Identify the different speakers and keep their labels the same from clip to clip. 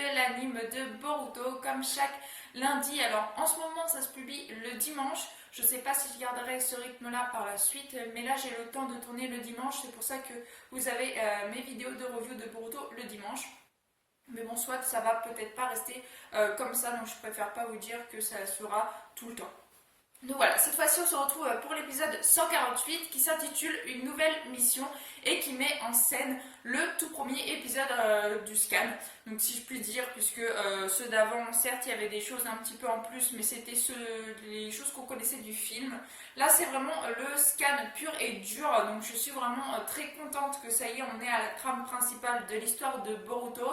Speaker 1: de l'anime de Boruto comme chaque lundi. Alors en ce moment ça se publie le dimanche. Je ne sais pas si je garderai ce rythme-là par la suite, mais là j'ai le temps de tourner le dimanche. C'est pour ça que vous avez mes vidéos de review de Boruto le dimanche. Mais bon, soit ça va peut-être pas rester comme ça, donc je préfère pas vous dire que ça sera tout le temps. Donc voilà, cette fois-ci on se retrouve pour l'épisode 148 qui s'intitule Une nouvelle mission et qui met en scène le tout premier épisode du scan. Donc si je puis dire, puisque ceux d'avant, certes il y avait des choses un petit peu en plus, mais c'était les choses qu'on connaissait du film. Là c'est vraiment le scan pur et dur, donc je suis vraiment très contente que ça y est, on est à la trame principale de l'histoire de Boruto.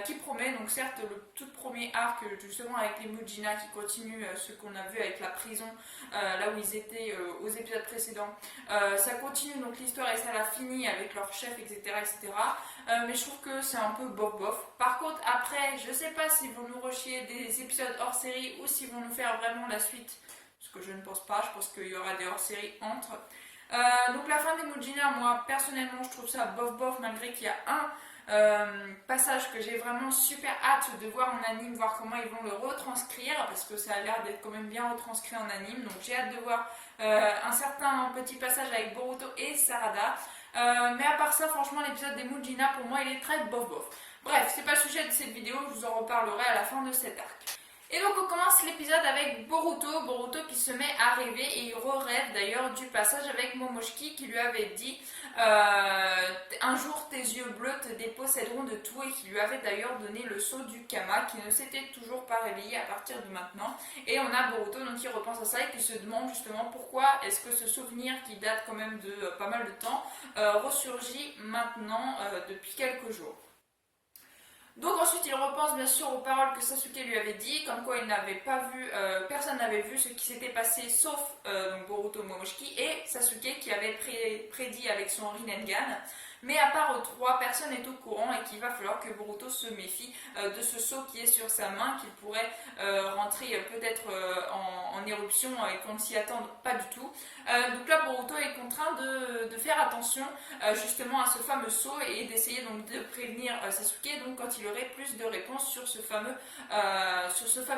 Speaker 1: Qui promet, donc certes le tout premier arc justement avec les Mujina qui continue ce qu'on a vu avec la prison là où ils étaient aux épisodes précédents, ça continue donc l'histoire et ça l'a fini avec leur chef, etc. Mais je trouve que c'est un peu bof bof. Par contre après je sais pas s'ils vont nous rechier des épisodes hors série ou s'ils vont nous faire vraiment la suite, ce que je ne pense pas. Je pense qu'il y aura des hors série entre. Donc la fin des Mujina, moi personnellement je trouve ça bof bof, malgré qu'il y a un passage que j'ai vraiment super hâte de voir en anime, voir comment ils vont le retranscrire, parce que ça a l'air d'être quand même bien retranscrit en anime, donc j'ai hâte de voir un certain petit passage avec Boruto et Sarada. Mais à part ça, franchement l'épisode des Mujina pour moi il est très bof bof. Bref, c'est pas le sujet de cette vidéo, je vous en reparlerai à la fin de cet arc. Et donc on commence l'épisode avec Boruto qui se met à rêver et il rêve d'ailleurs du passage avec Momoshiki qui lui avait dit un jour tes yeux bleus te déposséderont de tout, et qui lui avait d'ailleurs donné le sceau du Kama, qui ne s'était toujours pas réveillé à partir de maintenant. Et on a Boruto donc qui repense à ça et qui se demande justement pourquoi est-ce que ce souvenir qui date quand même de pas mal de temps ressurgit maintenant depuis quelques jours. Donc ensuite il repense bien sûr aux paroles que Sasuke lui avait dit, comme quoi il n'avait pas vu, personne n'avait vu ce qui s'était passé sauf donc Boruto Momoshiki et Sasuke qui avait prédit avec son Rinnegan. Mais à part eux trois, personne n'est au courant et qu'il va falloir que Boruto se méfie de ce sceau qui est sur sa main, qu'il pourrait rentrer peut-être en éruption et qu'on ne s'y attende pas du tout. Donc là, Boruto est contraint de faire attention justement à ce fameux sceau et d'essayer donc de prévenir Sasuke donc quand il aurait plus de réponses sur ce fameux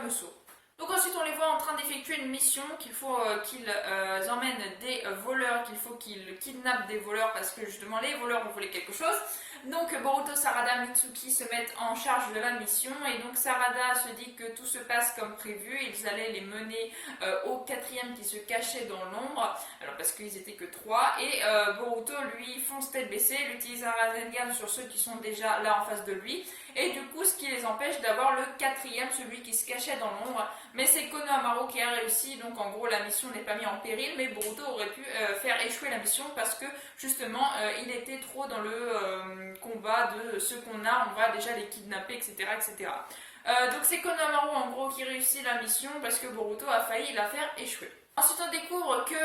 Speaker 1: sceau. Donc ensuite on les voit en train d'effectuer une mission, qu'il faut qu'ils emmènent des voleurs, qu'il faut qu'ils kidnappent des voleurs parce que justement les voleurs ont volé quelque chose. Donc Boruto, Sarada, Mitsuki se mettent en charge de la mission et donc Sarada se dit que tout se passe comme prévu. Ils allaient les mener au quatrième qui se cachait dans l'ombre, alors parce qu'ils étaient que trois, et Boruto lui fonce tête baissée, il utilise un Rasengan sur ceux qui sont déjà là en face de lui, et du coup ce qui les empêche d'avoir le quatrième, celui qui se cachait dans l'ombre. Mais c'est Konohamaru qui a réussi, donc en gros la mission n'est pas mise en péril, mais Boruto aurait pu faire échouer la mission parce que justement il était trop dans le combat de ceux qu'on a, on va déjà les kidnapper, etc. Donc c'est Konohamaru en gros qui réussit la mission parce que Boruto a failli la faire échouer. Ensuite on découvre que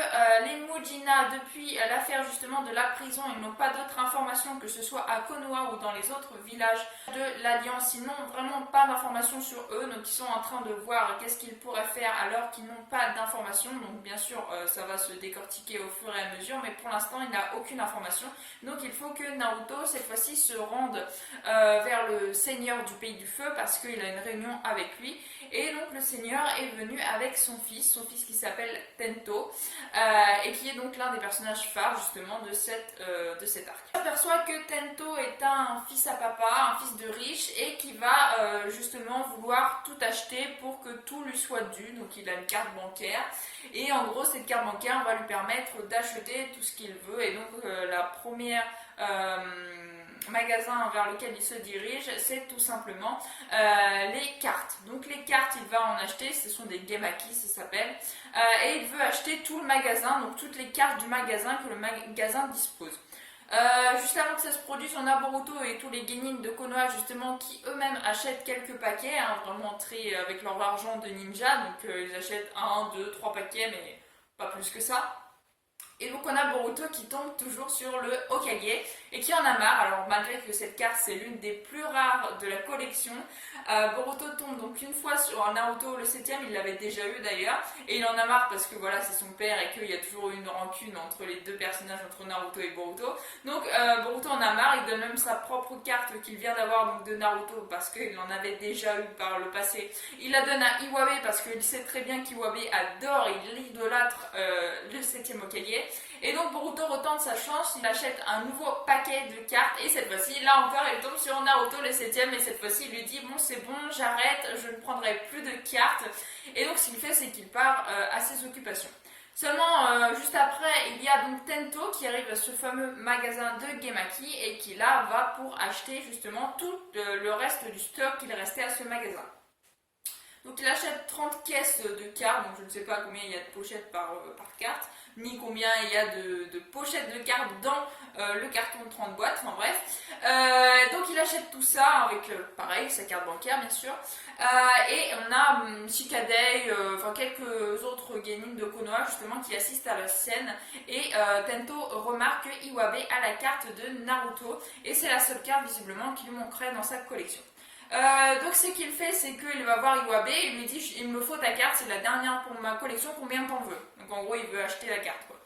Speaker 1: les Mujina, depuis l'affaire justement de la prison, ils n'ont pas d'autres informations, que ce soit à Konoha ou dans les autres villages de l'Alliance, ils n'ont vraiment pas d'informations sur eux, donc ils sont en train de voir qu'est-ce qu'ils pourraient faire alors qu'ils n'ont pas d'informations. Donc bien sûr ça va se décortiquer au fur et à mesure, mais pour l'instant il n'a aucune information. Donc il faut que Naruto cette fois-ci se rende vers le seigneur du pays du feu parce qu'il a une réunion avec lui. Et donc le seigneur est venu avec son fils qui s'appelle Tento, et qui est donc l'un des personnages phares justement de cet arc. On aperçoit que Tento est un fils à papa, un fils de riche, et qui va justement vouloir tout acheter pour que tout lui soit dû. Donc il a une carte bancaire, et en gros cette carte bancaire va lui permettre d'acheter tout ce qu'il veut. Et donc la première magasin vers lequel il se dirige, c'est tout simplement les cartes. Donc les cartes, il va en acheter, ce sont des Gemaki, ça s'appelle, et il veut acheter tout le magasin, donc toutes les cartes du magasin que le magasin dispose. Juste avant que ça se produise, on a Boruto et tous les genin de Konoha justement qui eux-mêmes achètent quelques paquets, vraiment très avec leur argent de ninja, donc ils achètent 1, 2, 3 paquets, mais pas plus que ça. Et donc on a Boruto qui tombe toujours sur le Hokage et qui en a marre. Alors malgré que cette carte c'est l'une des plus rares de la collection, Boruto tombe donc une fois sur Naruto le 7ème, il l'avait déjà eu d'ailleurs, et il en a marre parce que voilà c'est son père et qu'il y a toujours une rancune entre les deux personnages, entre Naruto et Boruto. Donc Boruto en a marre, il donne même sa propre carte qu'il vient d'avoir donc de Naruto parce qu'il en avait déjà eu par le passé. Il la donne à Iwabe parce qu'il sait très bien qu'Iwabe adore et il idolâtre le 7ème Hokage. Et donc Boruto retente sa chance, il achète un nouveau paquet de cartes et cette fois-ci, là encore, il tombe sur Naruto le 7ème et cette fois-ci, il lui dit bon c'est bon, j'arrête, je ne prendrai plus de cartes. Et donc ce qu'il fait, c'est qu'il part à ses occupations. Seulement, juste après, il y a donc Tento qui arrive à ce fameux magasin de Gemaki et qui là va pour acheter justement tout le reste du stock qu'il restait à ce magasin. Donc il achète 30 caisses de cartes, donc je ne sais pas combien il y a de pochettes par carte, ni combien il y a de pochettes de cartes dans le carton de 30 boîtes, enfin bref. Donc il achète tout ça avec, pareil, sa carte bancaire bien sûr. Et on a Shikadei, enfin quelques autres genin de Konoha justement qui assistent à la scène. Et Tento remarque que Iwabe a la carte de Naruto et c'est la seule carte visiblement qui lui manquerait dans sa collection. Donc ce qu'il fait, c'est qu'il va voir Iwabe, il lui dit il me faut ta carte, c'est la dernière pour ma collection, combien t'en veux? Donc en gros il veut acheter la carte quoi.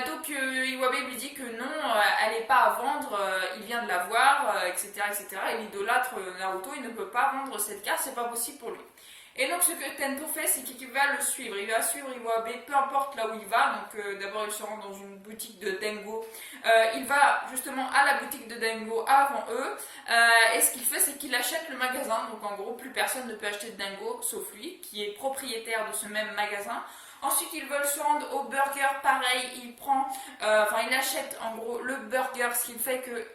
Speaker 1: Donc Iwabe lui dit que non, elle n'est pas à vendre, il vient de la voir, etc. etc. Et l'idolâtre Naruto, il ne peut pas vendre cette carte, c'est pas possible pour lui. Et donc ce que Tento fait, c'est qu'il va le suivre. Il va suivre Iwabe, peu importe là où il va. Donc d'abord il se rend dans une boutique de Dengo. Il va justement à la boutique de Dengo avant eux. Et ce qu'il fait, c'est qu'il achète le magasin. Donc en gros, plus personne ne peut acheter de Dengo, sauf lui, qui est propriétaire de ce même magasin. Ensuite, ils veulent se rendre au burger, pareil, il achète en gros le burger, ce qui fait que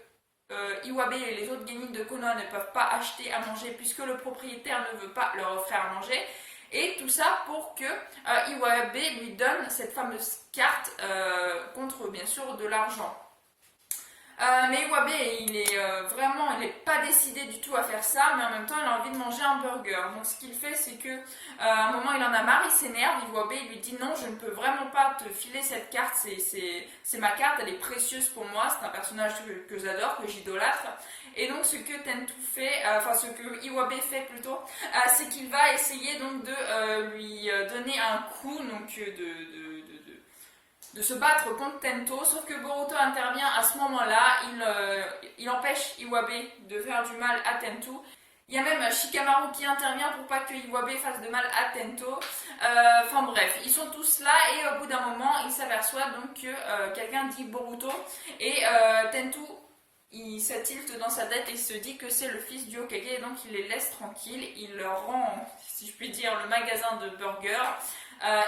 Speaker 1: Iwabe et les autres genin de Konoha ne peuvent pas acheter à manger puisque le propriétaire ne veut pas leur offrir à manger. Et tout ça pour que Iwabe lui donne cette fameuse carte contre bien sûr de l'argent. Mais Iwabe, il n'est pas décidé du tout à faire ça, mais en même temps, il a envie de manger un burger. Donc, ce qu'il fait, c'est que à un moment, il en a marre, il s'énerve. Iwabe, il lui dit non, je ne peux vraiment pas te filer cette carte. C'est ma carte, elle est précieuse pour moi. C'est un personnage que j'adore, que j'idolâtre. Et donc, ce que Tento fait, ce que Iwabe fait plutôt, c'est qu'il va essayer donc de lui donner un coup, donc de se battre contre Tento, sauf que Boruto intervient à ce moment-là, il empêche Iwabe de faire du mal à Tento. Il y a même Shikamaru qui intervient pour pas que Iwabe fasse de mal à Tento. Enfin bref, ils sont tous là et au bout d'un moment, il s'aperçoit donc que quelqu'un dit Boruto et Tento, il s'attilte dans sa tête et il se dit que c'est le fils du Hokage et donc il les laisse tranquilles. Il leur rend, si je puis dire, le magasin de burgers.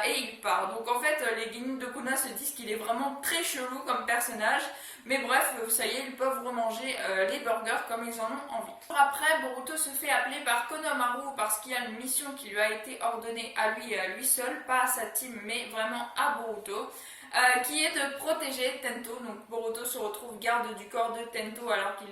Speaker 1: Et il part. Donc en fait, les genin de Konoha se disent qu'il est vraiment très chelou comme personnage. Mais bref, ça y est, ils peuvent remanger les burgers comme ils en ont envie. Après, Boruto se fait appeler par Konohamaru parce qu'il y a une mission qui lui a été ordonnée à lui et à lui seul, pas à sa team, mais vraiment à Boruto. Qui est de protéger Tento. Donc Boruto se retrouve garde du corps de Tento alors qu'il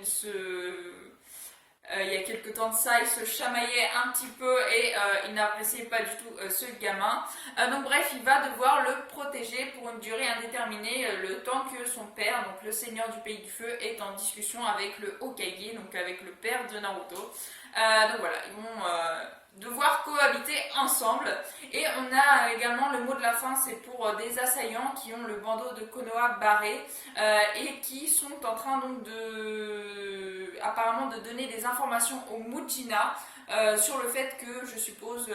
Speaker 1: il y a quelques temps de ça, il se chamaillait un petit peu et il n'appréciait pas du tout ce gamin. Donc bref, il va devoir le protéger pour une durée indéterminée, le temps que son père, donc le seigneur du pays du feu, est en discussion avec le Hokage, donc avec le père de Naruto. Donc voilà, ils vont devoir cohabiter ensemble. Et on a également le mot de la fin, c'est pour des assaillants qui ont le bandeau de Konoha barré et qui sont en train donc apparemment de donner des informations au Mujina sur le fait que, je suppose,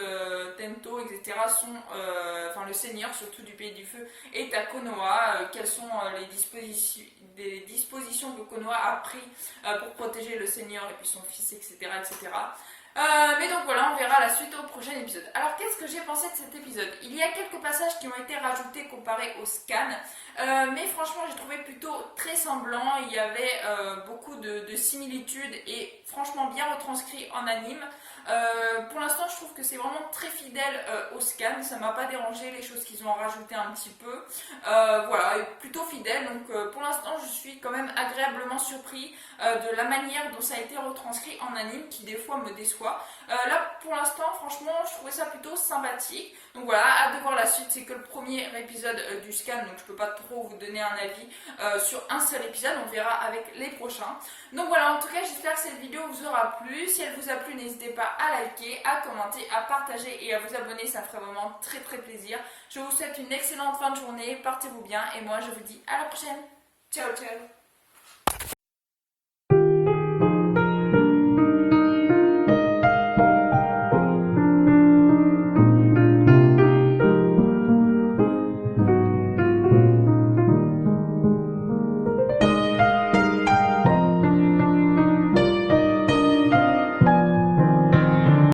Speaker 1: Tento, etc., le seigneur surtout du pays du feu, est à Konoha. Quelles sont les dispositions que Konoha a pris pour protéger le seigneur et puis son fils, etc., etc. Mais donc voilà, on verra la suite au prochain épisode. Alors qu'est-ce que j'ai pensé de cet épisode? Il y a quelques passages qui ont été rajoutés comparés au scan, mais franchement j'ai trouvé plutôt très semblant. Il y avait beaucoup de similitudes et franchement bien retranscrit en anime. Pour l'instant je trouve que c'est vraiment très fidèle au scan, ça m'a pas dérangé les choses qu'ils ont rajouté un petit peu. Voilà, plutôt fidèle, donc pour l'instant je suis quand même agréablement surpris de la manière dont ça a été retranscrit en anime qui des fois me déçoit. fois. Là pour l'instant franchement je trouvais ça plutôt sympathique. Donc voilà, hâte de voir la suite, c'est que le premier épisode du scan, donc je peux pas trop vous donner un avis sur un seul épisode, on verra avec les prochains. Donc voilà, en tout cas j'espère que cette vidéo vous aura plu. Si elle vous a plu, n'hésitez pas à liker, à commenter, à partager et à vous abonner, ça me ferait vraiment très très plaisir. Je vous souhaite une excellente fin de journée, portez-vous bien et moi je vous dis à la prochaine. Ciao ciao.